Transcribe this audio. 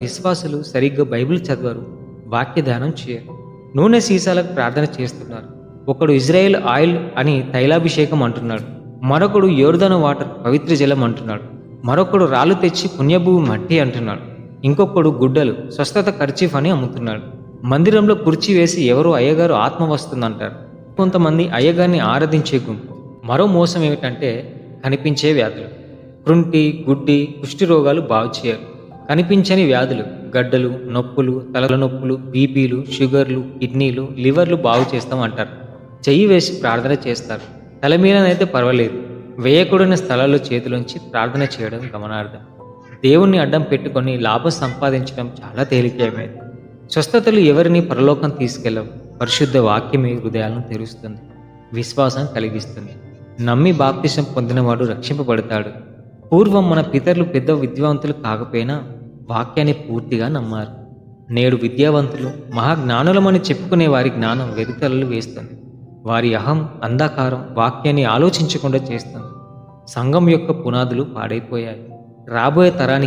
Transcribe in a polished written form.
విశ్వాసులు సరిగ్గా బైబిల్ చదవరు, వాక్య ధ్యానం చేయరు, నూనె సీసాలకు ప్రార్థన చేస్తున్నారు. ఒకడు ఇజ్రాయెల్ ఆయిల్ అని తైలాభిషేకం అంటున్నాడు, మరొకడు యోర్దాను వాటర్ పవిత్ర జలం అంటున్నాడు, మరొకడు రాళ్ళు తెచ్చి పుణ్యభూమి మట్టి అంటున్నాడు, ఇంకొకడు గుడ్డలు స్వస్థత కర్చీఫ్ అని అమ్ముతున్నాడు. మందిరంలో కుర్చీ వేసి ఎవరో అయ్యగారు ఆత్మ వస్తుందంటారు. కొంతమంది అయ్యగారిని ఆరాధించే గుంపు. మరో మోసం ఏమిటంటే కనిపించే వ్యాధులు. కృంటి, గుడ్డి, కుష్టి రోగాలు బాగు చేయరు. కనిపించని వ్యాధులు, గడ్డలు, నొప్పులు, తల నొప్పులు, బీపీలు, షుగర్లు, కిడ్నీలు, లివర్లు బాగు చేస్తాం అంటారు. చెయ్యి వేసి ప్రార్థన చేస్తారు. తల మీదనైతే పర్వాలేదు, వేయకూడని స్థలాల్లో చేతులుంచి ప్రార్థన చేయడం గమనార్థం. దేవుణ్ణి అడ్డం పెట్టుకొని లాభం సంపాదించడం చాలా తేలికైనది. స్వస్థతలు ఎవరిని పరలోకం తీసుకెళ్ళవు. పరిశుద్ధ వాక్యమే హృదయాలను తెరుస్తుంది, విశ్వాసం కలిగిస్తుంది. నమ్మి బాప్తిసం పొందినవాడు రక్షింపబడతాడు. పూర్వం మన పితరులు పెద్ద విద్యావంతులు కాకపోయినా వాక్యాన్ని పూర్తిగా నమ్మారు. నేడు విద్యావంతులు మహాజ్ఞానులమని చెప్పుకునే వారి జ్ఞానం వెరుతలలు వేస్తుంది. వారి అహం అంధకారం వాక్యాన్ని ఆలోచించకుండా చేస్తుంది. సంఘం యొక్క పునాదులు పాడైపోయాయి. రాబోయే తరానికి